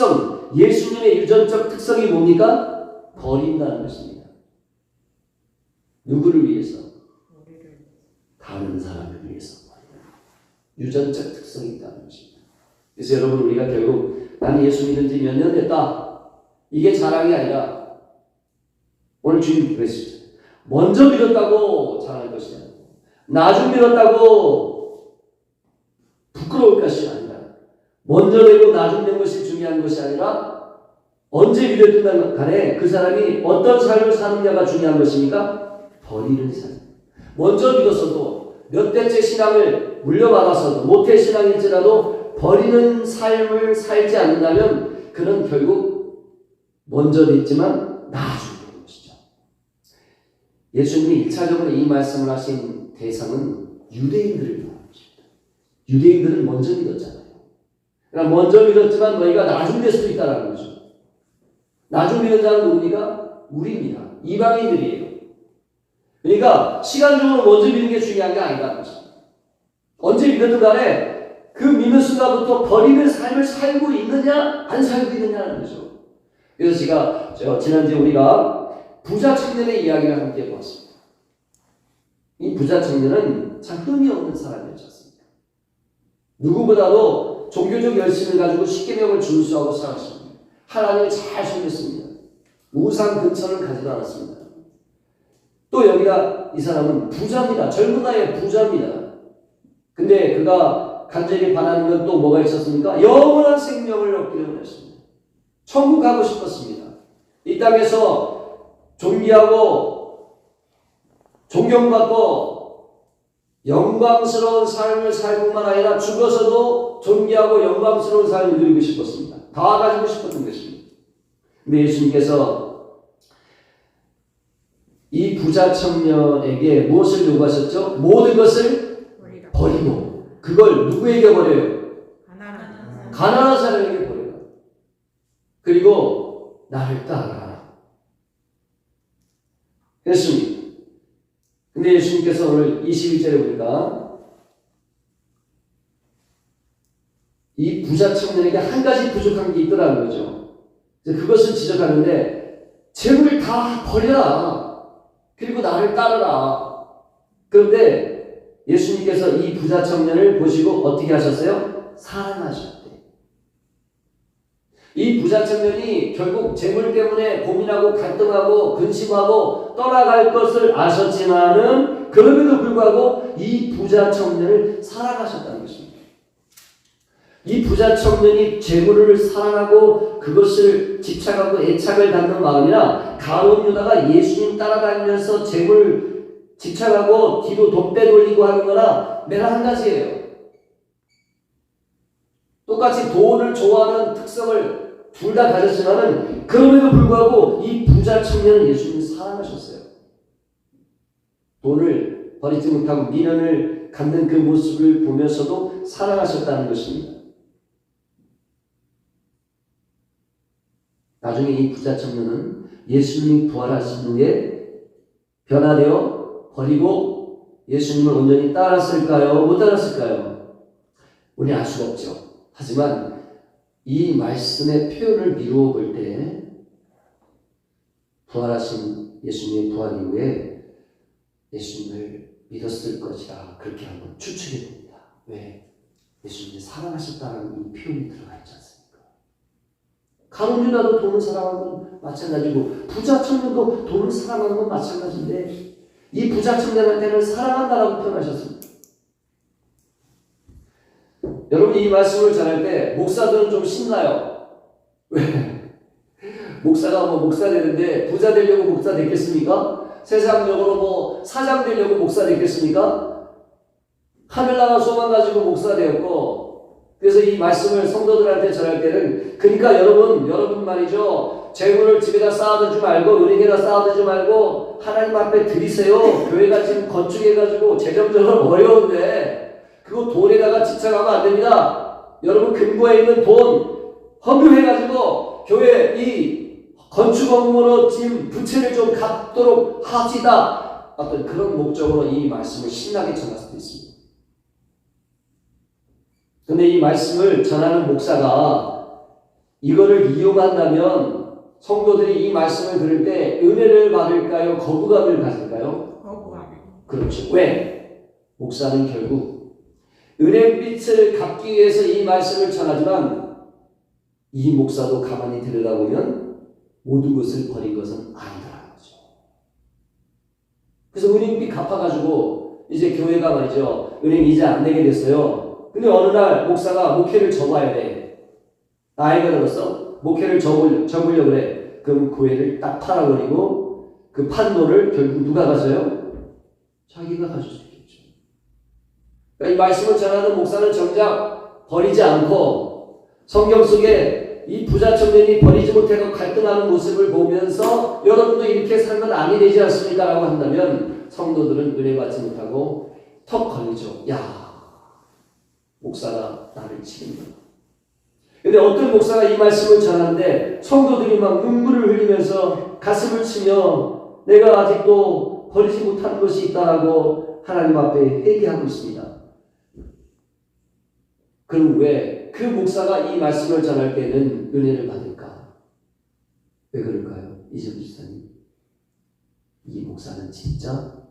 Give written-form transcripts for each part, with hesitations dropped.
특성, 예수님의 유전적 특성이 뭡니까? 버린다는 것입니다. 누구를 위해서? 다른 사람을 위해서. 유전적 특성이 있다는 것입니다. 그래서 여러분, 우리가 결국 나는 예수 믿은 지 몇 년 됐다, 이게 자랑이 아니라, 오늘 주님 그랬습니다. 먼저 믿었다고 자랑할 것이 아니라, 나중 믿었다고 부끄러울 것이 아니라, 먼저 되고 나중 된 것이 중요한 것이 아니라, 언제 믿었든 간에 그 사람이 어떤 삶을 사느냐가 중요한 것입니까? 버리는 삶. 먼저 믿었어도 몇 대째 신앙을 물려받아서도 모태 신앙일지라도 버리는 삶을 살지 않는다면 그는 결국 먼저 믿지만 나중에 되는 것이죠. 예수님이 1차적으로 이 말씀을 하신 대상은 유대인들을 말하는 것입니다. 유대인들은 먼저 믿었잖아요. 그러니까 먼저 믿었지만 너희가 나중 될 수도 있다는 거죠. 나중 믿는 자는 누굽니까? 우리입니다. 이방인들이에요. 그러니까 시간적으로 먼저 믿는 게 중요한 게 아니라는 것입니다. 언제 믿었든 간에 그 믿는 순간부터 버리는 삶을 살고 있느냐 안 살고 있느냐는 거죠. 그래서 제가 지난주에 우리가 부자 청년의 이야기를 함께 보았습니다. 이 부자 청년은 참 흠이 없는 사람이었지 않습니까? 누구보다도 종교적 열심을 가지고 십계명을 준수하고 살았습니다. 하나님을 잘 섬겼습니다. 우상 근처를 가지도 않았습니다. 또 여기가 이 사람은 부자입니다. 젊은 나이에 부자입니다. 근데 그가 간절히 바라는 건 또 뭐가 있었습니까? 영원한 생명을 얻기를 원했습니다. 천국 가고 싶었습니다. 이 땅에서 존귀하고 존경받고 영광스러운 삶을 살 뿐만 아니라 죽어서도 존귀하고 영광스러운 삶을 누리고 싶었습니다. 다 가지고 싶었던 것입니다. 근데 예수님께서 이 부자 청년에게 무엇을 요구하셨죠? 모든 것을 버리고 그걸 누구에게 버려요? 가난한 사람에게 버려요. 그리고 나를 따라라. 그랬습니다. 근데 예수님께서 오늘 21절에 보니까 이 부자 청년에게 한 가지 부족한 게 있더라는 거죠. 그것을 지적하는데 재물을 다 버려라. 그리고 나를 따르라. 그런데 예수님께서 이 부자 청년을 보시고 어떻게 하셨어요? 사랑하셨대. 이 부자 청년이 결국 재물 때문에 고민하고 갈등하고 근심하고 떠나갈 것을 아셨지만은 그럼에도 불구하고 이 부자 청년을 사랑하셨다는 것입니다. 이 부자 청년이 재물을 사랑하고 그것을 집착하고 애착을 갖는 마음이나 가룟 유다가 예수님 따라다니면서 재물 집착하고 뒤로 돈 빼돌리고 하는 거나 매라 한 가지예요. 똑같이 돈을 좋아하는 특성을 둘 다 가졌지만은 그럼에도 불구하고 이 부자 청년은 예수님을 사랑하셨어요. 돈을 버리지 못하고 미련을 갖는 그 모습을 보면서도 사랑하셨다는 것입니다. 나중에 이 부자 청년은 예수님이 부활하신 후에 변화되어 버리고 예수님을 온전히 따랐을까요? 못 따랐을까요? 우리 알 수가 없죠. 하지만 이 말씀의 표현을 미루어 볼 때 부활하신 예수님의 부활 이후에 예수님을 믿었을 것이다. 그렇게 한번 추측해 봅니다. 왜? 예수님이 사랑하셨다는 이 표현이 들어가 있지 않습니까? 가룟 유다도 돈을 사랑하는 건 마찬가지고 부자 청년도 돈을 사랑하는 건 마찬가지인데 이 부자 청년한테는 사랑한다라고 표현하셨습니다. 여러분 이 말씀을 전할 때 목사들은 좀 신나요. 왜? 목사가 목사 되는데 부자 되려고 목사 됐겠습니까? 세상적으로 사장 되려고 목사 됐겠습니까? 하늘나라 소망 가지고 목사 되었고 그래서 이 말씀을 성도들한테 전할 때는 그러니까 여러분 말이죠. 재물을 집에다 쌓아두지 말고 은행에다 쌓아두지 말고 하나님 앞에 드리세요. 교회가 지금 건축해가지고 재정적으로 어려운데 그거 돈에다가 집착하면 안 됩니다. 여러분 금고에 있는 돈 헌금해가지고 교회 이 건축원금으로 지금 부채를 좀 갚도록 합시다. 어떤 그런 목적으로 이 말씀을 신나게 전할 수도 있습니다. 그런데 이 말씀을 전하는 목사가 이거를 이용한다면 성도들이 이 말씀을 들을 때 은혜를 받을까요? 거부감을 가질까요? 거부감. 그렇죠. 왜? 목사는 결국 은혜빛을 갚기 위해서 이 말씀을 전하지만 이 목사도 가만히 들여다보면 모든 것을 버린 것은 아니더라는 거죠. 그래서 은행빚 갚아가지고 이제 교회가 말이죠. 은행 이자 안 내게 됐어요. 근데 어느 날 목사가 목회를 접어야 돼. 나이가 들었어. 목회를 접으려고 그래. 그럼 교회를 딱 팔아버리고 그 판 돈을 결국 누가 가져요? 자기가 가질 수 있겠죠. 그러니까 이 말씀을 전하는 목사는 정작 버리지 않고 성경 속에 이 부자 청년이 버리지 못하고 갈등하는 모습을 보면서 여러분도 이렇게 살면 아니 되지 않습니까? 라고 한다면 성도들은 은혜 받지 못하고 턱 걸리죠. 야, 목사가 나를 치는구나. 근데 어떤 목사가 이 말씀을 전하는데 성도들이 막 눈물을 흘리면서 가슴을 치며 내가 아직도 버리지 못한 것이 있다라고 하나님 앞에 회개하고 있습니다. 그럼 왜 그 목사가 이 말씀을 전할 때는 은혜를 받을까? 왜 그럴까요? 이재훈 집사님, 이 목사는 진짜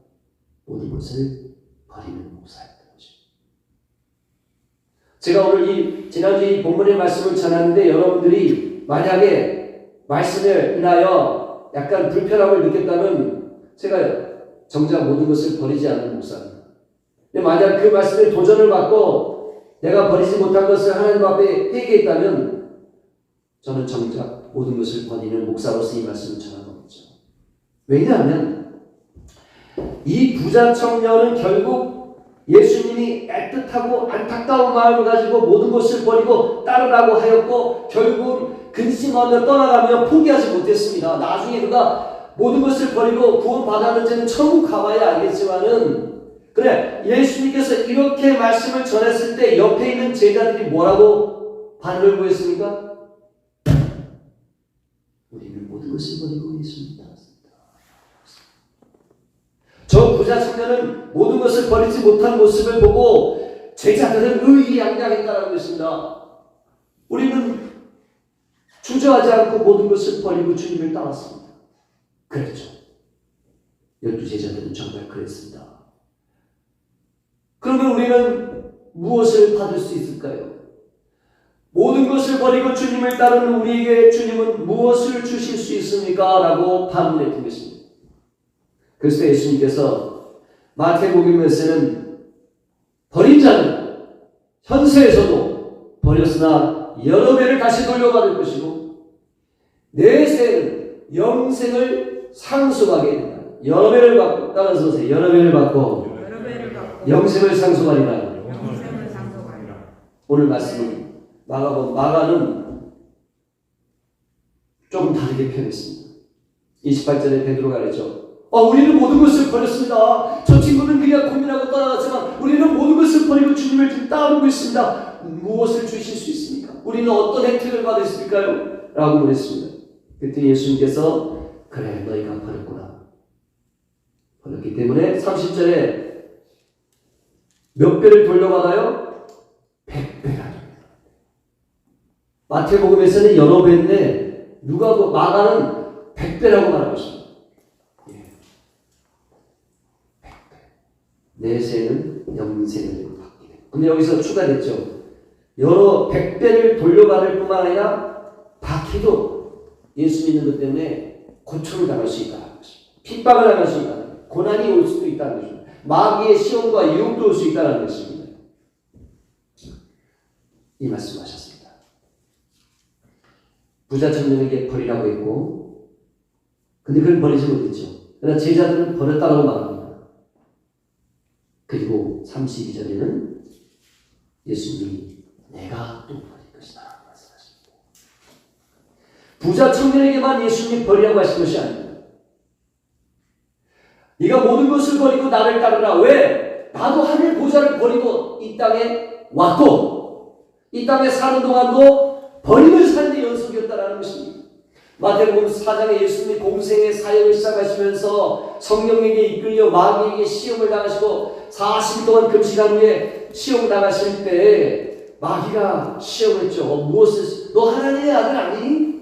모든 것을 버리는 목사였던 거죠. 제가 오늘 지난주에 이 본문의 말씀을 전하는데 여러분들이 만약에 말씀을 인하여 약간 불편함을 느꼈다면 제가 정작 모든 것을 버리지 않는 목사입니다. 근데 만약 그 말씀에 도전을 받고 내가 버리지 못한 것을 하나님 앞에 회개했다면 저는 정작 모든 것을 버리는 목사로서 이 말씀을 전한 거겠죠. 왜냐하면 이 부자 청년은 결국 예수님이 애틋하고 안타까운 마음을 가지고 모든 것을 버리고 따르라고 하였고 결국 근심하며 떠나가며 포기하지 못했습니다. 나중에 그가 모든 것을 버리고 구원받았는지는 천국 가봐야 알겠지만은 그래, 예수님께서 이렇게 말씀을 전했을 때 옆에 있는 제자들이 뭐라고 반응을 보였습니까? 우리는 모든 것을 버리고 예수님 따랐습니다. 저 부자 청년은 모든 것을 버리지 못한 모습을 보고 제자들은 의기양양했다는 것입니다. 우리는 주저하지 않고 모든 것을 버리고 주님을 따랐습니다. 그랬죠. 12제자들은 정말 그랬습니다. 그러면 우리는 무엇을 받을 수 있을까요? 모든 것을 버리고 주님을 따르는 우리에게 주님은 무엇을 주실 수 있습니까? 라고 반문했던 것입니다. 그래서 예수님께서 마태복음에서는 버린 자는 현세에서도 버렸으나 여러 배를 다시 돌려받을 것이고 내세는 영생을 상속하게 된다. 여러 배를 받고 따라서 오세요. 여러 배를 받고 영생을 상속하리라. 오늘 말씀은 마가는 조금 다르게 표현했습니다. 28절에 베드로가 그랬죠. 우리는 모든 것을 버렸습니다. 저 친구는 그냥 고민하고 따라갔지만 우리는 모든 것을 버리고 주님을 지금 따르고 있습니다. 무엇을 주실 수 있습니까? 우리는 어떤 혜택을 받을 수 있을까요? 라고 물었습니다. 그때 예수님께서 그래, 너희가 버렸구나. 버렸기 때문에 30절에 몇 배를 돌려받아요? 100배가. 마태복음에서는 여러 배인데 마가는 100배라고 말하고 있습니다. 100배. 내세는 영생을 받게 됩니다. 근데 여기서 추가됐죠. 여러 100배를 돌려받을 뿐만 아니라 박해도 예수 믿는 것 때문에 고초를 당할 수 있다는 것입니다. 핍박을 당할 수 있다는 것입니다. 고난이 올 수도 있다는 것입니다. 마귀의 시험과 유혹도 올 수 있다는 것입니다. 이 말씀하셨습니다. 부자 청년에게 버리라고 했고 근데 그걸 버리지 못했죠. 그러나 제자들은 버렸다고 말합니다. 그리고 32절에는 예수님이 내가 또 버릴 것이다 말씀하십니다. 부자 청년에게만 예수님이 버리라고 하신 것이 아닙니다. 네가 모든 것을 버리고 나를 따르라. 왜? 나도 하늘 보좌를 버리고 이 땅에 왔고 이 땅에 사는 동안도 버리는 삶의 연속이었다라는 것입니다. 마태복음 4장에 예수님이 공생의 사역을 시작하시면서 성령에게 이끌려 마귀에게 시험을 당하시고 40일 동안 금식한 후에 시험 당하실 때 마귀가 시험했죠. 무엇을 너 하나님의 아들 아니니?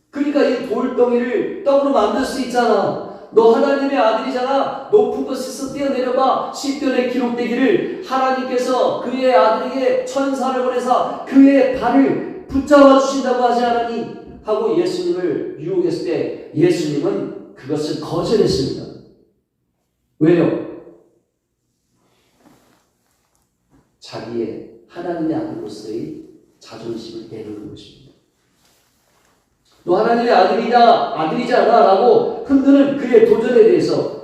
그러니까 이 돌덩이를 떡으로 만들 수 있잖아. 너 하나님의 아들이잖아. 높은 곳에서 뛰어내려봐. 시편에 기록되기를 하나님께서 그의 아들에게 천사를 보내사 그의 발을 붙잡아 주신다고 하지 않았니? 하고 예수님을 유혹했을 때 예수님은 그것을 거절했습니다. 왜요? 자기의 하나님의 아들로서의 자존심을 내놓는 것입니다. 너 하나님의 아들이잖아 라고 흔드는 그의 도전에 대해서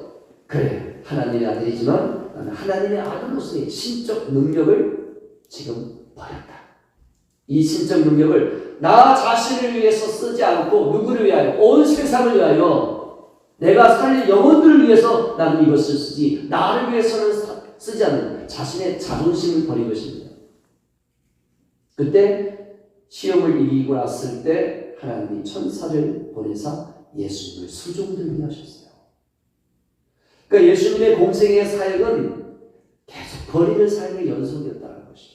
그래 하나님의 아들이지만 나는 하나님의 아들로서의 신적 능력을 지금 버렸다. 이 신적 능력을 나 자신을 위해서 쓰지 않고 누구를 위하여? 온 세상을 위하여 내가 살릴 영혼들을 위해서 나는 이것을 쓰지 나를 위해서는 쓰지 않는 자신의 자존심을 버린 것입니다. 그때 시험을 이기고 났을 때 하나님이 천사를 보내사 예수님을 수종들게 하셨어요. 그러니까 예수님의 공생의 사역은 계속 버리는 삶의 연속이었다는 것이죠.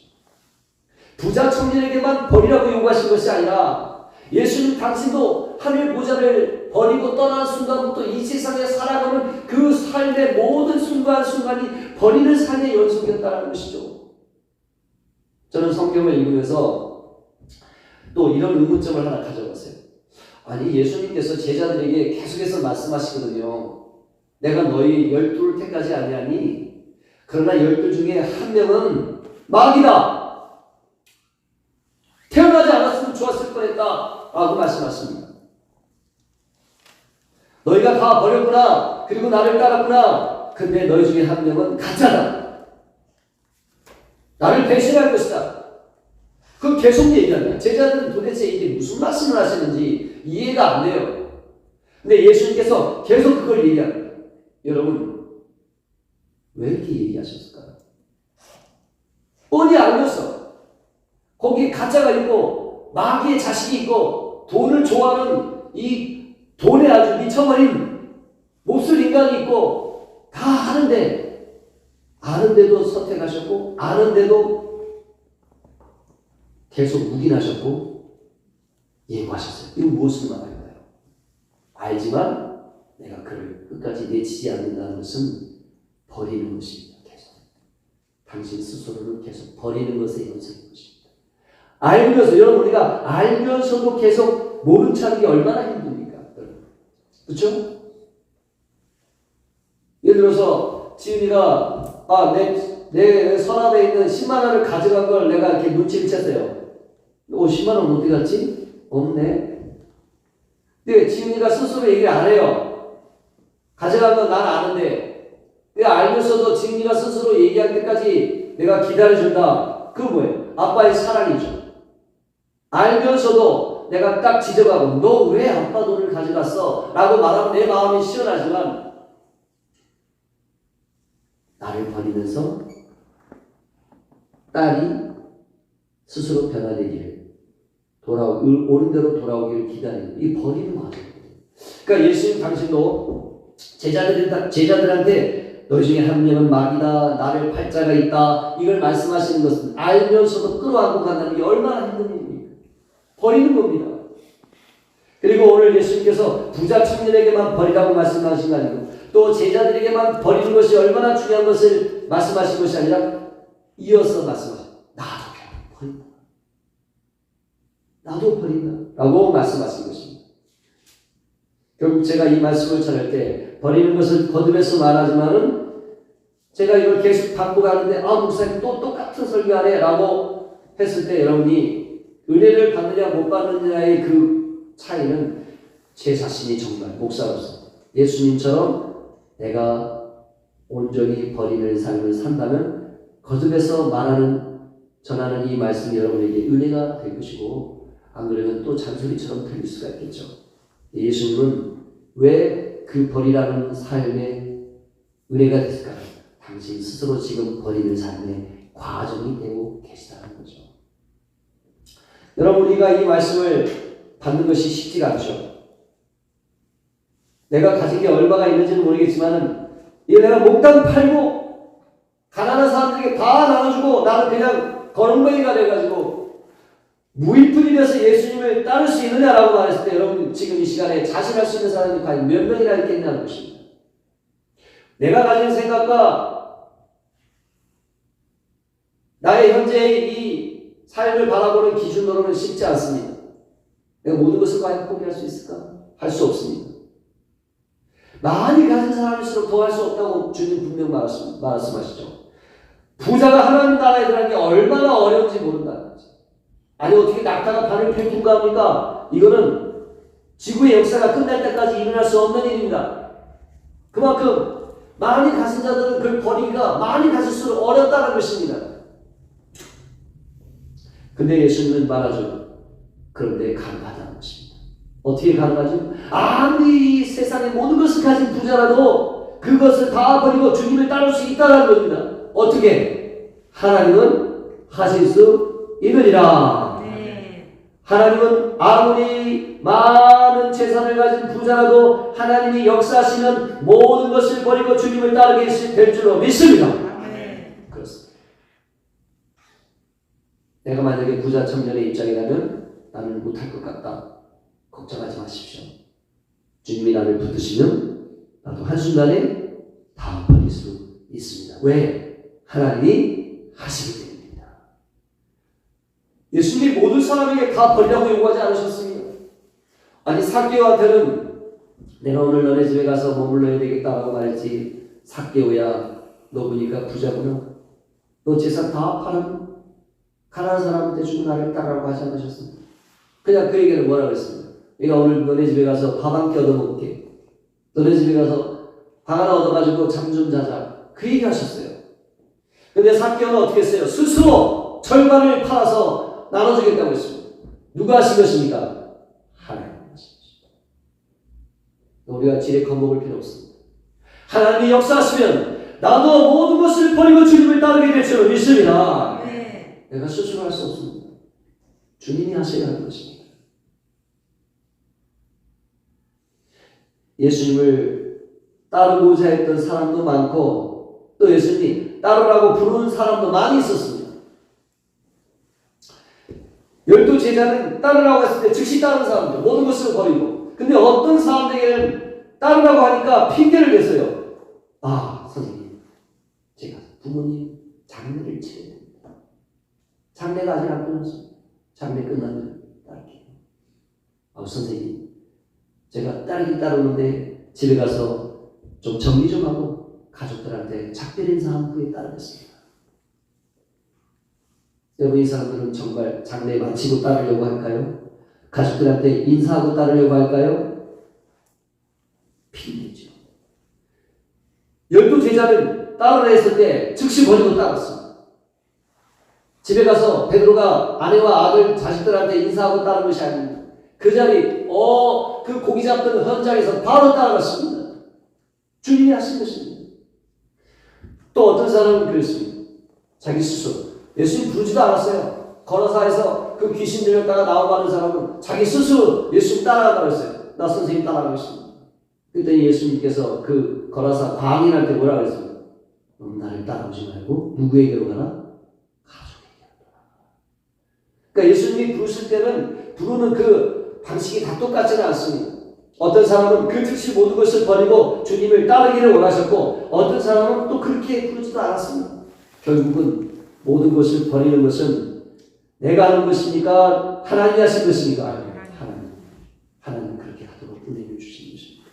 부자 청년에게만 버리라고 요구하신 것이 아니라 예수님 당신도 하늘 보좌를 버리고 떠난 순간부터 이 세상에 살아가는 그 삶의 모든 순간순간이 버리는 삶의 연속이었다는 것이죠. 저는 성경을 읽으면서 또 이런 의문점을 하나 가져봤어요. 아니 예수님께서 제자들에게 계속해서 말씀하시거든요. 내가 너희 12를 택하지 아니하니 그러나 12 중에 한 명은 마귀다. 태어나지 않았으면 좋았을 뻔했다 라고 말씀하십니다. 너희가 다 버렸구나. 그리고 나를 따랐구나. 근데 너희 중에 한 명은 가짜다. 나를 배신할 것이다. 그 계속 얘기합니다. 제자들은 도대체 이게 무슨 말씀을 하시는지 이해가 안 돼요. 근데 예수님께서 계속 그걸 얘기합니다. 여러분 왜 이렇게 얘기하셨을까요? 뻔히 알면서 거기에 가짜가 있고 마귀의 자식이 있고 돈을 좋아하는 이 돈에 아주 미쳐버린 몹쓸 인간이 있고 다 아는데도 선택하셨고 아는데도 계속 묵인하셨고 예고하셨어요. 이거 무엇을 말할까요? 알지만 내가 그를 끝까지 내치지 않는다는 것은 버리는 것입니다. 계속 당신 스스로를 계속 버리는 것에 연속인 것입니다. 알면서 여러분 우리가 알면서도 계속 모른 척하는 게 얼마나 힘듭니까? 그렇죠? 예를 들어서 지은이가 내 서랍에 있는 10만 원을 가져간 걸 내가 이렇게 눈치를 챘어요. 10만 원 어디 갔지? 없네. 근데 지은이가 스스로 얘기를 안 해요. 가져간 건 난 아는데. 근데 알면서도 지은이가 스스로 얘기할 때까지 내가 기다려준다. 그건 뭐예요? 아빠의 사랑이죠. 알면서도 내가 딱 지적하고 너 왜 아빠 돈을 가져갔어? 라고 말하면 내 마음이 시원하지만 나를 버리면서 딸이 스스로 변화되기를 옳은 대로 돌아오기를 기다리는 이 버리는 과정이거든요. 그러니까 예수님 당신도 제자들한테 너희 중에 한 명은 마귀다, 나를 팔자가 있다 이걸 말씀하시는 것은 알면서도 끌어안고 간다는 게 얼마나 힘든 일입니까? 버리는 겁니다. 그리고 오늘 예수님께서 부자 청년에게만 버리라고 말씀하신 거 아니고 또 제자들에게만 버리는 것이 얼마나 중요한 것을 말씀하신 것이 아니라 이어서 말씀하신 나도 버린다. 나도 버린다. 라고 말씀하신 것입니다. 결국 제가 이 말씀을 전할 때 버리는 것을 거듭해서 말하지만은 제가 이걸 계속 받고 가는데 목사님 또 똑같은 설교하네 라고 했을 때 여러분이 은혜를 받느냐 못 받느냐의 그 차이는 제 자신이 정말 목사로서 예수님처럼 내가 온전히 버리는 삶을 산다면 거듭해서 전하는 이 말씀이 여러분에게 은혜가 될 것이고 안 그러면 또 잔소리처럼 들릴 수가 있겠죠. 예수님은 왜 그 버리라는 삶에 은혜가 됐을까요? 당신 스스로 지금 버리는 삶의 과정이 되고 계시다는 거죠. 여러분 우리가 이 말씀을 받는 것이 쉽지가 않죠. 내가 가진 게 얼마가 있는지는 모르겠지만 내가 목단 팔고 가난한 사람들에게 다 나눠주고 나는 그냥 거렁뱅이가 돼가지고 무일푼이 되어서 예수님을 따를 수 있느냐라고 말했을 때 여러분 지금 이 시간에 자신할 수 있는 사람이 과연 몇 명이나 있겠냐는 것입니다. 내가 가진 생각과 나의 현재의 이 삶을 바라보는 기준으로는 쉽지 않습니다. 내가 모든 것을 과연 포기할 수 있을까? 할 수 없습니다. 많이 가진 사람일수록 더 할 수 없다고 주님 분명 말씀하시죠. 부자가 하나님 나라에 들어가는 게 얼마나 어려운지 모른다는 거죠. 아니 어떻게 낙타가 발을 펴는가 합니까? 이거는 지구의 역사가 끝날 때까지 일어날 수 없는 일입니다. 그만큼 많이 가진 자들은 그걸 버리기가 많이 가질수록 어렵다는 것입니다. 근데 예수님은 말하죠. 그런데 가능하다는 것입니다. 어떻게 가능하죠? 아무리 세상의 모든 것을 가진 부자라도 그것을 다 버리고 주님을 따를 수 있다는 겁니다. 어떻게? 하나님은 하실 수 있느니라. 네. 하나님은 아무리 많은 재산을 가진 부자라도 하나님이 역사하시는 모든 것을 버리고 주님을 따르게 될 줄로 믿습니다. 네. 그렇습니다. 내가 만약에 부자 청년의 입장이라면 나는 못할 것 같다. 걱정하지 마십시오. 주님이 나를 붙드시면 나도 한순간에 다 버릴 수 있습니다. 왜? 하나님이 하시기 때문입니다. 예수님이 모든 사람에게 다 버리라고 요구하지 않으셨습니다. 아니 삭개오한테는 내가 오늘 너네 집에 가서 머물러야 되겠다라고 말했지. 삭개오야 너 보니까 부자구나. 너 재산 다 팔아 가난한 사람한테 주고 나를 따라라고 하지 않으셨습니다. 그냥 그에게는 뭐라고 했습니다. 내가 오늘 너네 집에 가서 밥 한 끼 얻어먹을게. 너네 집에 가서 방 하나 얻어가지고 잠 좀 자자. 그 얘기 하셨어요. 근데 삭개오는 어떻게 했어요? 스스로 절반을 팔아서 나눠주겠다고 했습니다. 누가 하신 것입니까? 하나님 하신 것입니다. 우리가 지레 겁먹을 필요 없습니다. 하나님이 역사하시면 나도 모든 것을 버리고 주님을 따르게 될 줄을 믿습니다. 네. 내가 스스로 할 수 없습니다. 주님이 하셔야 하는 것입니다. 예수님을 따르고자 했던 사람도 많고 또 예수님이 따르라고 부르는 사람도 많이 있었습니다. 12 제자는 따르라고 했을 때 즉시 따르는 사람들 모든 것을 버리고 근데 어떤 사람들에게는 따르라고 하니까 핑계를 댔어요. 아 선생님 제가 부모님 장례를 치러야 됩니다. 장례가 아직 안 끝났습니다. 장례 끝나면 따를게요. 아 선생님 제가 따르는데 집에 가서 좀 정리 좀 하고 가족들한테 작별 인사한 후에 따르겠습니다. 여러분 이 사람들은 정말 장례 마치고 따르려고 할까요? 가족들한테 인사하고 따르려고 할까요? 핑계죠. 12 제자는 따르라 했을 때 즉시 버리고 따랐습니다. 집에 가서 베드로가 아내와 아들 자식들한테 인사하고 따른 것이 아닙니다. 그 자리 그 고기 잡던 현장에서 바로 따라갔습니다. 주님이 하신 것입니다. 또 어떤 사람은 그랬습니다. 자기 스스로 예수님 부르지도 않았어요. 걸어사에서 그 귀신 들렸다가 나오고 하는 사람은 자기 스스로 예수님 따라가라고 했어요. 나 선생님 따라가겠습니다. 그랬더니 예수님께서 그 걸어사 광인할 때 뭐라고 했습니까? 넌 나를 따라오지 말고 누구에게로 가라? 가족에게로 가라. 그러니까 예수님이 부르실 때는 부르는 그 방식이 다 똑같지는 않습니다. 어떤 사람은 그 즉시 모든 것을 버리고 주님을 따르기를 원하셨고 어떤 사람은 또 그렇게 부르지도 않았습니다. 결국은 모든 것을 버리는 것은 내가 하는 것입니까? 하나님이 하신 것입니까? 하나님 그렇게 하도록 은혜를 주신 것입니다.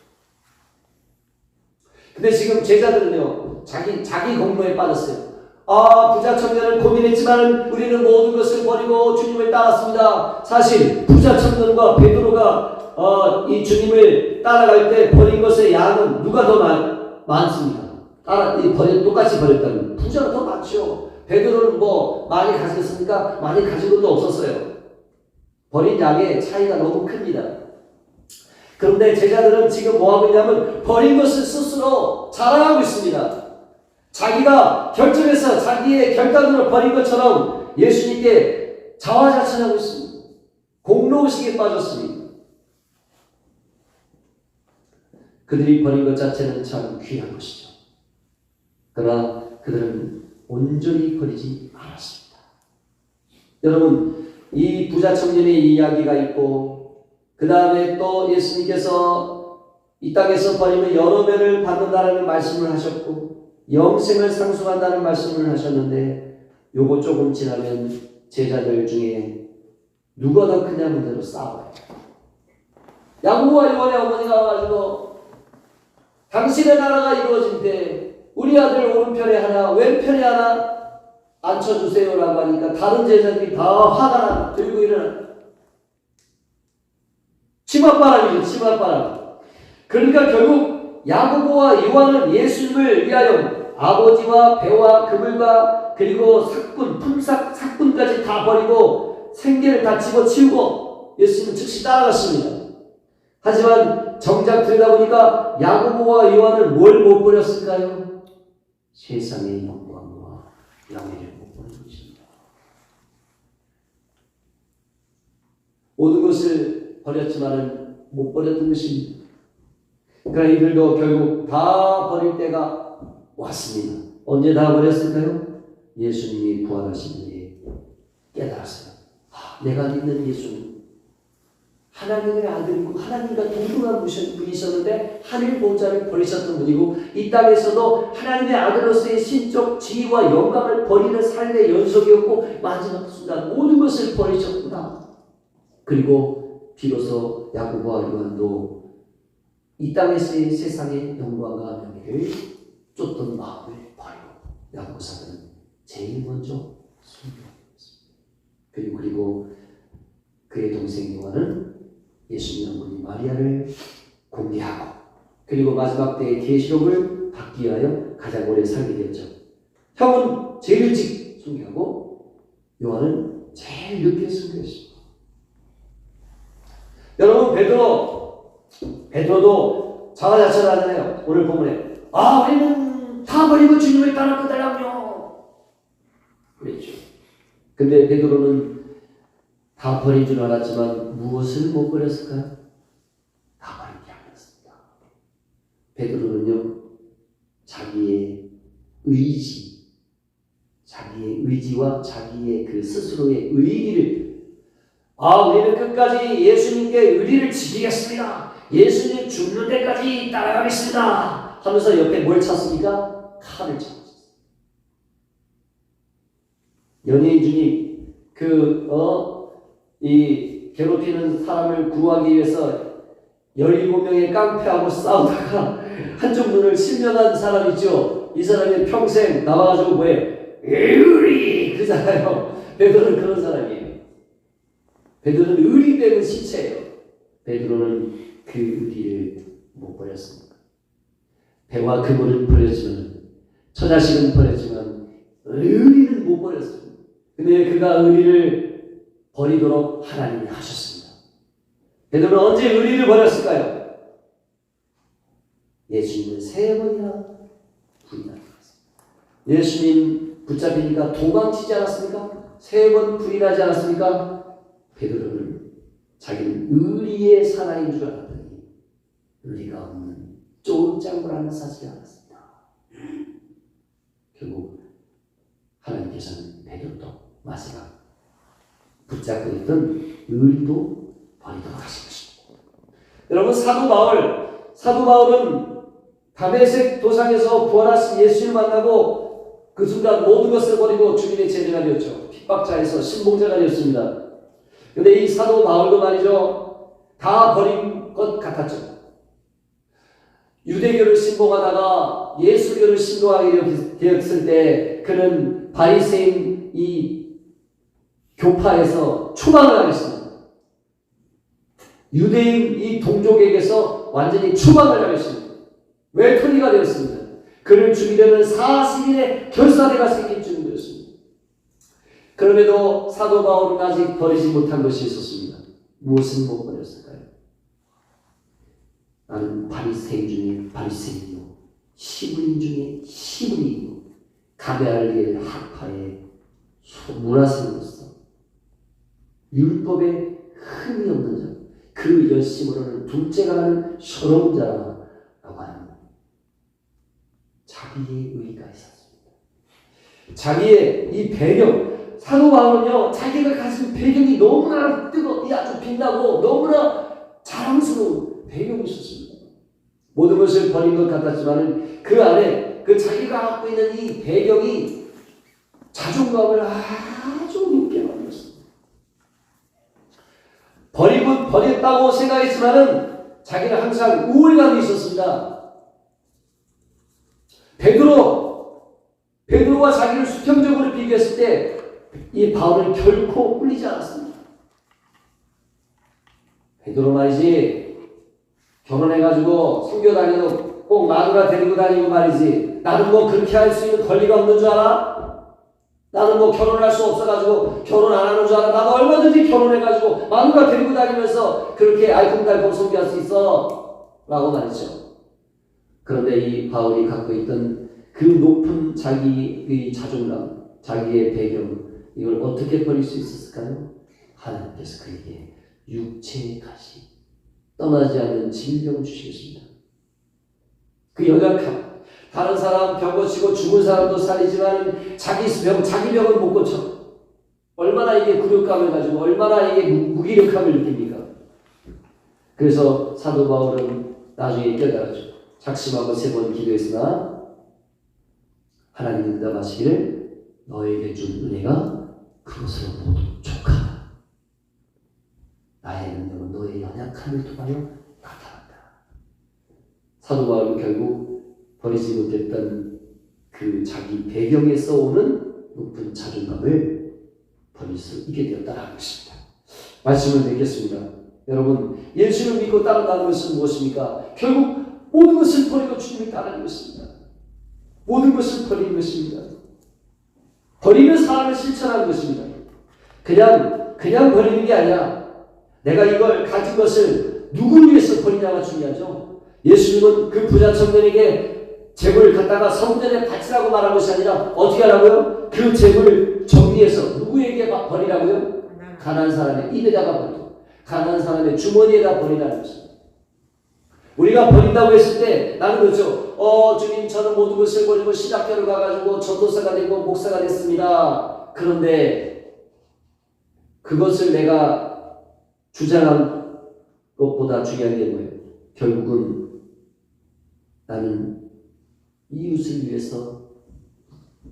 근데 지금 제자들은요 자기 공로에 빠졌어요. 부자 청년은 고민했지만 우리는 모든 것을 버리고 주님을 따랐습니다. 사실 부자 청년과 베드로가 이 주님을 따라갈 때 버린 것의 양은 누가 더 많습니까? 똑같이 버렸다면 부자가 더 많죠. 베드로는 뭐 많이 가졌습니까? 많이 가진 것도 없었어요. 버린 양의 차이가 너무 큽니다. 그런데 제자들은 지금 뭐 하고 있냐면 버린 것을 스스로 자랑하고 있습니다. 자기가 결정해서 자기의 결단으로 버린 것처럼 예수님께 자화자찬하고 있습니다. 공로의식에 빠졌습니다. 그들이 버린 것 자체는 참 귀한 것이죠. 그러나 그들은 온전히 버리지 않았습니다. 여러분 이 부자 청년의 이야기가 있고, 그 다음에 또 예수님께서 이 땅에서 버리면 여러 배를 받는다라는 말씀을 하셨고, 영생을 상속한다는 말씀을 하셨는데, 요거 조금 지나면 제자들 중에 누가 더 크냐 문제로 싸워요. 야고보와 요한의 어머니가 와가지고 당신의 나라가 이루어질 때 우리 아들 오른편에 하나 왼편에 하나 앉혀주세요라고 하니까 다른 제자들이 다 화가 나 들고 일어나. 치맛바람이죠. 치맛바람. 그러니까 결국 야고보와 요한은 예수님을 위하여 아버지와 배와 그물과 그리고 삭군, 품삯 삭군까지 다 버리고 생계를 다 집어치우고 예수님은 즉시 따라갔습니다. 하지만 정작 들여다보니까 야고보와 요한은 뭘 못 버렸을까요? 세상의 영광과 명예를 못 버린 것입니다. 모든 것을 버렸지만은 못 버렸던 것입니다. 그러나 이들도 결국 다 버릴 때가 왔습니다. 언제 다 버렸을까요? 예수님이 부활하신 뒤에 깨달았어요. 내가 믿는 예수는 하나님의 아들이고 하나님과 동등한 분이셨는데 하늘 보좌를 버리셨던 분이고 이 땅에서도 하나님의 아들로서의 신적 지위와 영광을 버리는 삶의 연속이었고 마지막 순간 모든 것을 버리셨구나. 그리고 비로소 야고보와 요한도 이 땅에서의 세상의 영광과 명예를 쫓던 마음을 버리고 야고보 사도는 제일 먼저 순교했습니다. 그리고 그의 동생 요한은 예수님 어머니 마리아를 공개하고 그리고 마지막 때의 계시록을 받기 위하여 가장 오래 살게 되었죠. 형은 제일 일찍 순교하고 요한은 제일 늦게 순교했습니다. 여러분 베드로도 자화자찬을 하잖아요. 오늘 본문에 우리는 다 버리고 주님을 따라 그달라며 그랬죠. 근데 베드로는 다 버린 줄 알았지만 무엇을 못 버렸을까요? 다 버린 게 아니었습니다. 베드로는요, 자기의 의지와 자기의 그 스스로의 의리를 우리는 끝까지 예수님께 의리를 지키겠습니다. 예수님 죽는 데까지 따라가겠습니다. 하면서 옆에 뭘 찾습니까? 칼을 찾았어요. 연예인 중에 이 괴롭히는 사람을 구하기 위해서 17명의 깡패하고 싸우다가 한쪽 눈을 실명한 사람 있죠. 이 사람이 평생 나와가지고 뭐해? 의리! 그잖아요. 베드로는 그런 사람이에요. 베드로는 의리 때문에 시체예요. 베드로는 그 의리를 못 버렸습니다. 배와 그물은 버렸지만 처자식은 버렸지만 의리는 못 버렸습니다. 근데 그가 의리를 버리도록 하나님이 하셨습니다. 베드로는 언제 의리를 버렸을까요? 예수님은 3번이나 부인하셨습니다. 예수님 붙잡히니까 도망치지 않았습니까? 3번 부인하지 않았습니까? 베드로는 자기는 의리의 사나이인 줄 알았더니 의리가 없는 쫄짱구라는 사실을 알았습니다. 결국 하나님께서는 베드로도 마지막 붙잡고 있던 의리도 버리도록 하신 것입니다. 여러분 사도 바울은 다메섹 도상에서 부활하신 예수를 만나고 그 순간 모든 것을 버리고 주님의 제자가 되었죠. 핍박자에서 신봉자가 되었습니다. 그런데 이 사도 바울도 말이죠. 다 버린 것 같았죠. 유대교를 신봉하다가 예수교를 신봉하게 되었을 때 그는 바리새인 이 교파에서 추방을 하겠습니다. 유대인 이 동족에게서 완전히 추방을 하겠습니다. 외톨이가 되었습니다. 그를 죽이려는 40인의 결사대가 생긴 중이었습니다. 그럼에도 사도 바울은 아직 버리지 못한 것이 있었습니다. 무엇을 못 버렸을까요? 나는 바리새인 중에 바리새인이요 시부인 중에 시부인이요 가베알리엘 학파의 문화생으로서 율법에 흠이 없는 자, 그 열심으로는 둘째가 나는 서러운 자라고 하는 자기의 의의가 있었습니다. 자기의 이 배경, 사도 바울은요, 자기가 가진 배경이 너무나 아주 빛나고 너무나 자랑스러운 배경이 있었습니다. 모든 것을 버린 것 같았지만 그 안에 그 자기가 갖고 있는 이 배경이 자존감을 아주 높게 만들었습니다. 버렸다고 생각했지만은 자기는 항상 우월감이 있었습니다. 베드로와 자기를 수평적으로 비교했을 때 이 바울은 결코 꿀리지 않았습니다. 베드로 말이지, 결혼해가지고 선교 다니도 꼭 마누라 데리고 다니고 말이지, 나는 뭐 그렇게 할 수 있는 권리가 없는 줄 알아? 나는 뭐 결혼할 수 없어가지고 결혼 안 하는 줄 알아? 나도 얼마든지 결혼해가지고 마누라 데리고 다니면서 그렇게 알콩달콩 선교할 수 있어 라고 말했죠. 그런데 이 바울이 갖고 있던 그 높은 자기의 자존감, 자기의 배경, 이걸 어떻게 버릴 수 있었을까요? 하나님께서 그에게 육체의 가시, 떠나지 않는 질병을 주시겠습니다. 그 연약함, 다른 사람 병 고치고 죽은 사람도 살리지만 자기 병은 못 고쳐. 얼마나 이게 굴욕감을 가지고 얼마나 이게 무기력함을 느낍니까? 그래서 사도 바울은 나중에 깨달았죠. 작심하고 3번 기도했으나 하나님은 응답하시기를 너에게 준 은혜가 그것으로 모두 족하다. 나의 능력은 너의 연약함을 통하여 나타난다. 사도 바울은 결국 버리지 못했던 그 자기 배경에서 오는 높은 자존감을 버릴 수 있게 되었다는 것입니다. 말씀을 맺겠습니다. 여러분, 예수를 믿고 따른다는 것은 무엇입니까? 결국 모든 것을 버리고 주님을 따르는 것입니다. 모든 것을 버리는 것입니다. 버리는 사람을 실천하는 것입니다. 그냥 버리는 게 아니라 내가 이걸 가진 것을 누구를 위해서 버리냐가 중요하죠. 예수님은 그 부자 청년에게 재물을 갖다가 성전에 바치라고 말한 것이 아니라 어떻게 하라고요? 그 재물을 정리해서 누구에게 버리라고요? 가난한 사람의 입에다가 버리고 가난한 사람의 주머니에다 버리라는 것입니다. 우리가 버린다고 했을 때 나는 그렇죠. 주님, 저는 모든 것을 버리고 신학교를 가가지고 전도사가 되고 목사가 됐습니다. 그런데 그것을 내가 주장한 것보다 중요한 게 뭐예요? 결국은 나는 이웃을 위해서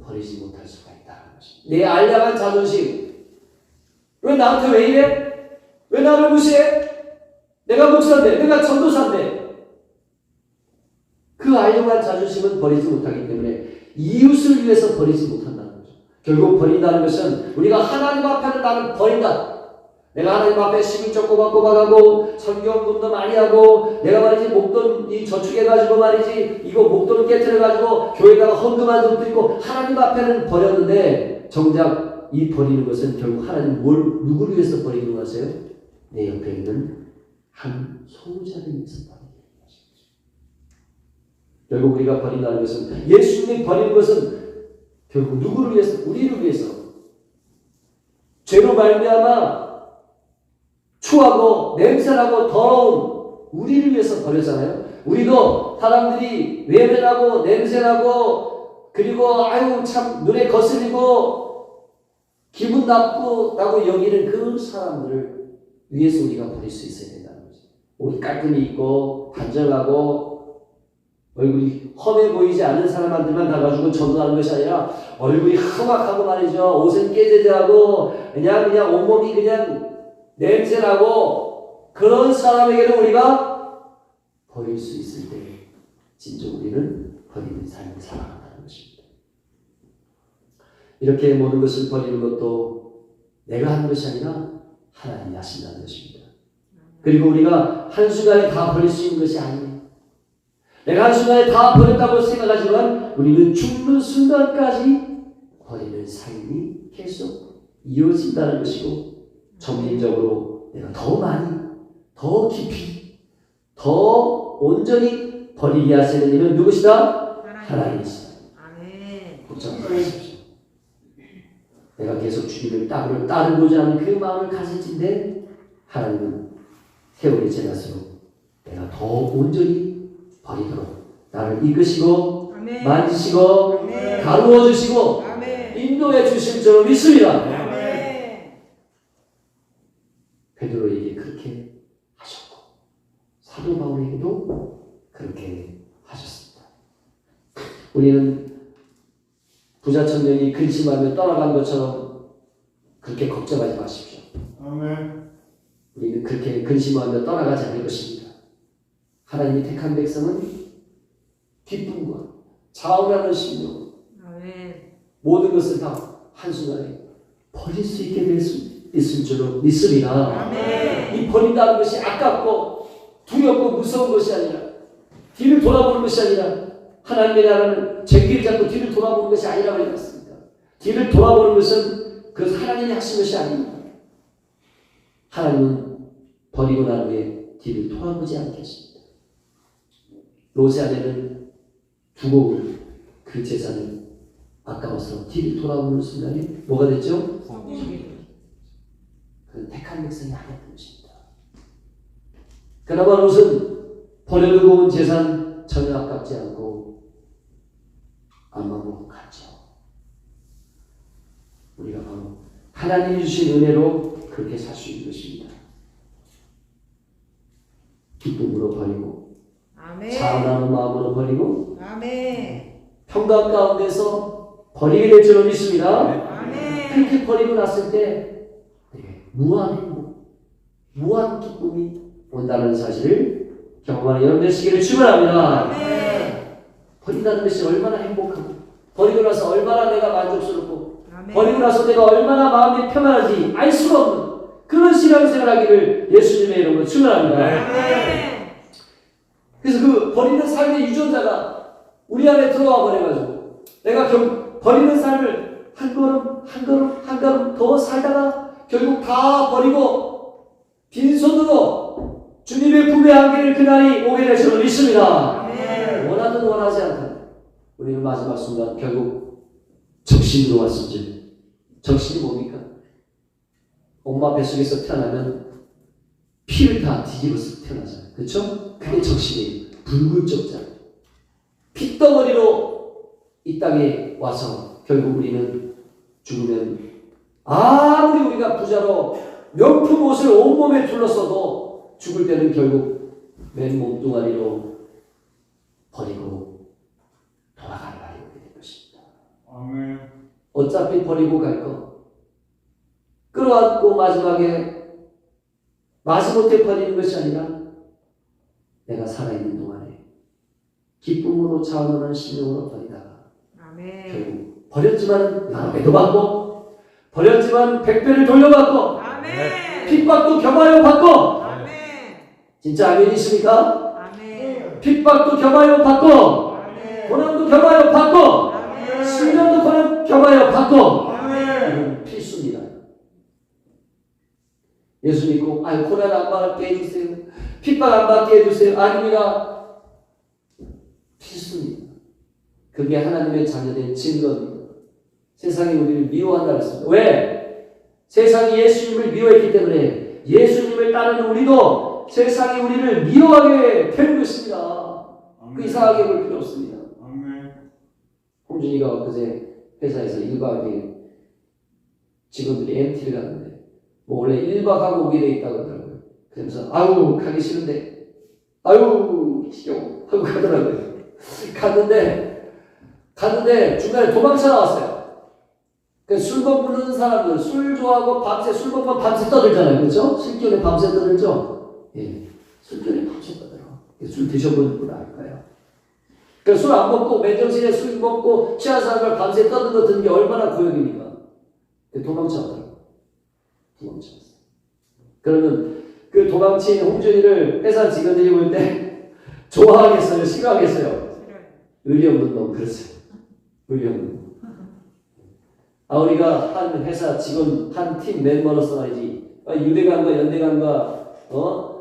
버리지 못할 수가 있다는 것입니다. 내 알량한 자존심. 왜 나한테 왜 이래? 왜 나를 무시해? 내가 목사인데, 내가 전도사인데. 그 알량한 자존심은 버리지 못하기 때문에 이웃을 위해서 버리지 못한다는 거죠. 결국 버린다는 것은 우리가 하나님 앞에는 나는 버린다. 내가 하나님 앞에 11조 꼬박꼬박하고 선교운동도 많이 하고 내가 말이지 목돈 이 저축해가지고 말이지 이거 목돈을 깨트려가지고 교회다가 헌금한 돈도 있고 하나님 앞에는 버렸는데 정작 이 버리는 것은 결국 하나님 누구를 위해서 버리는 거 아세요? 내 옆에 있는 한 소유자를 위해서 버리는 것입니다. 결국 우리가 버린다는 것은 예수님이 버리는 것은 결국 누구를 위해서? 우리를 위해서. 죄로 말미암아 추하고 냄새나고 더러운 우리를 위해서 버렸잖아요. 우리도 사람들이 외면하고 냄새나고 그리고 아유 참 눈에 거슬리고 기분 나쁘다고 여기는 그 사람들을 위해서 우리가 버릴 수 있어야 된다는 거죠. 옷 깔끔히 입고 단정하고 얼굴이 험해 보이지 않는 사람한테만 가가지고 전도하는 것이 아니라 얼굴이 험악하고 말이죠. 옷은 깨재재하고 그냥 온몸이 그냥 냄새나고 그런 사람에게는 우리가 버릴 수 있을 때 진짜 우리는 버리는 삶을 살아간다는 것입니다. 이렇게 모든 것을 버리는 것도 내가 하는 것이 아니라 하나님이 하신다는 것입니다. 그리고 우리가 한순간에 다 버릴 수 있는 것이 아니에요. 내가 한순간에 다 버렸다고 생각하지만 우리는 죽는 순간까지 버리는 삶이 계속 이어진다는 것이고 점진적으로 내가 더 많이, 더 깊이, 더 온전히 버리게 하시는 이는 누구시다? 하나님이시다. 걱정하지 마십시오. 내가 계속 주님을 따르고자 하는 그 마음을 가질진데 하나님은 세월이 지날수록 내가 더 온전히 버리도록 나를 이끄시고 만지시고 가루어 주시고 인도해 주실 줄 믿습니다. 사도 바울에게도 그렇게 하셨습니다. 우리는 부자 청년이 근심하며 떠나간 것처럼 그렇게 걱정하지 마십시오. 아멘. 우리는 그렇게 근심하며 떠나가지 않을 것입니다. 하나님이 택한 백성은 기쁨과 자원하는 심령, 모든 것을 다 한순간에 버릴 수 있게 될 수 있을 줄로 믿습니다. 이 버린다는 것이 아깝고 두렵고 무서운 것이 아니라, 뒤를 돌아보는 것이 아니라, 하나님의 나라는 제길 잡고 뒤를 돌아보는 것이 아니라고 했습니다. 뒤를 돌아보는 것은 그것은 하나님이 하신 것이 아닙니다. 하나님은 버리고 난 후에 뒤를 돌아보지 않겠습니다. 롯의 아내는 두고 그 재산을 아까워서 뒤를 돌아보는 순간에 뭐가 됐죠? 그 택한 백성이 아니었던 것입니다. 그나마 롯은 버려두고 온 재산 전혀 아깝지 않고 암망으로 갔죠. 우리가 바로 하나님이 주신 은혜로 그렇게 살 수 있는 것입니다. 기쁨으로 버리고, 자원하는 마음으로 버리고, 평강 가운데서 버리게 될 줄로 믿습니다. 그렇게 버리고 났을 때 무한 행복, 무한 기쁨이 온다는 사실을 경험하는 여러분 되시기를 축원합니다. 버린다는 것이 얼마나 행복하고, 버리고 나서 얼마나 내가 만족스럽고, 버리고 나서 내가 얼마나 마음이 편안하지 알 수가 없는 그런 신앙생활하기를 예수님의 이름으로 축원합니다. 그래서 그 버리는 삶의 유전자가 우리 안에 들어와 버려가지고 내가 버리는 삶을 한 걸음 더 살다가 결국 다 버리고 빈손으로 주님의 품에 안길 그날이 오게 될 줄로 믿습니다. 원하든 원하지 않든 우리는 마지막 순간 결국 적신으로 왔을지. 적신이 뭡니까? 엄마 뱃속에서 태어나면 피를 다 뒤집어서 태어나잖아요. 그렇죠? 그게 적신이에요. 불굴적자. 핏덩어리로 이 땅에 와서 결국 우리는 죽으면 아무리 우리가 부자로 명품 옷을 온몸에 둘러써도 죽을 때는 결국 맨 몸뚱아리로 버리고 돌아갈 날이 오게 될 것입니다. 아멘. 어차피 버리고 갈 거 끌어안고 마지막에 마지못해 버리는 것이 아니라 내가 살아있는 동안에 기쁨으로 자원하는 심령으로 버리다가 결국 버렸지만 양배도 받고 버렸지만 백배를 돌려받고 핍박도 겸하여 받고 진짜 아멘이십니까? 핍박도 겸하여 받고 고난도 겸하여 받고 시련도 겸하여 받고 이건 필수입니다. 예수 믿고 고난 안 받게 해주세요. 핍박 안 받게 해주세요. 아닙니다. 필수입니다. 그게 하나님의 자녀된 증거입니다. 세상이 우리를 미워한다고 했습니다. 왜? 세상이 예수님을 미워했기 때문에 예수님을 따르는 우리도 세상이 우리를 미워하게 되는 것입니다. 그 이상하게 볼 필요 없습니다. 홍준이가 엊그제 회사에서 1박 2일 직원들이 MT를 갔는데 원래 1박 하고 오게 돼 있다고 하더라고요. 그러면서 아유 가기 싫은데 아유 싫어 하고 가더라고요. 갔는데 중간에 도망쳐 나왔어요. 술 먹는 사람들, 술 좋아하고 밤새 술 먹으면 밤새 떠들잖아요. 그렇죠? 술기운에 밤새 떠들죠? 예. 술기운에 밤새 떠들어. 술 드셔본 분 알까요? 그러니까 술 안 먹고 맨정신에 술 먹고 취한 사람을 밤새 떠드는 거 듣는 게 얼마나 고역입니까? 도망쳐왔더라고요. 도망쳤어요. 그러면 그 도망친 홍준이를 회사 직원들이 볼 때 좋아하겠어요? 싫어하겠어요? 의리 없는 놈, 그랬어요. 의리 없는 놈. 우리가 한 회사 직원 한 팀 멤버로서 말이지 유대감과 연대감과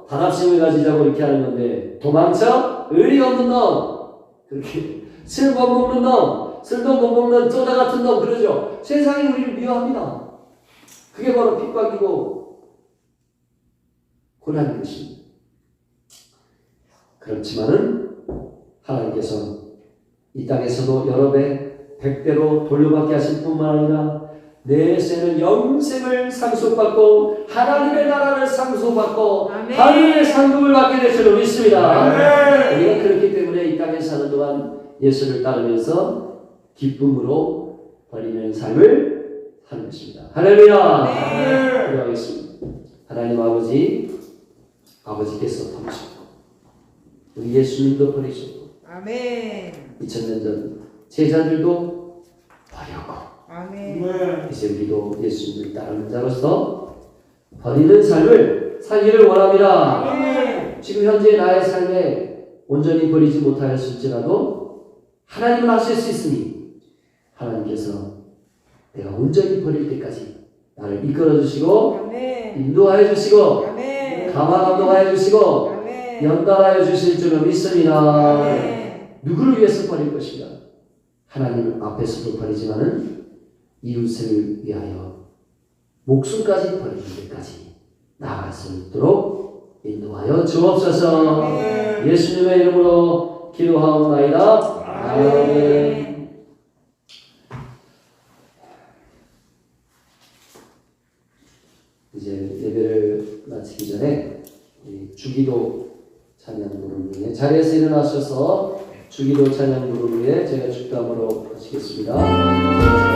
단합심을 가지자고 이렇게 하는 건데 도망쳐? 의리 없는 놈. 그렇게 술 못 먹는 놈, 술도 못 먹는 쪼다 같은 놈 그러죠. 세상이 우리를 미워합니다. 그게 바로 핍박이고 고난인 것입니다. 그렇지만은 하나님께서 이 땅에서도 여러 배 100배로 돌려받게 하실 뿐만 아니라 내 세는 영생을 상속받고 하나님의 나라를 상속받고 아멘. 하늘의 상급을 받게 될 줄로 믿습니다. 아멘. 우리가 그렇기 때문에 이 땅에 사는 동안 예수를 따르면서 기쁨으로 버리는 삶을 사는 것입니다. 할렐루야. 기도하겠습니다. 하나님 아버지께서 버리셨고 우리 예수님도 버리셨고 아멘. 2000년 전 제자들도 버렸고 아멘. 이제 우리도 예수님을 따르는 자로서 버리는 삶을 살기를 원합니다. 아멘. 지금 현재 나의 삶에 온전히 버리지 못하였을지라도 하나님은 하실 수 있으니 하나님께서 내가 온전히 버릴 때까지 나를 이끌어 주시고 아멘. 인도하여 주시고 아멘. 감화 감동하여 주시고 아멘. 연단하여 주실 줄을 믿습니다. 아멘. 누구를 위해서 버릴 것인가? 하나님 앞에서도 버리지만은 이웃을 위하여 목숨까지 버리는 데까지 나아갈 수 있도록 인도하여 주옵소서. 아멘. 예수님의 이름으로 기도하옵나이다. 아멘. 이제 예배를 마치기 전에 우리 주기도 찬양 부르는 후에 자리에서 일어나셔서 주기도 찬양 부르는 후에 제가 축도함으로 하시겠습니다.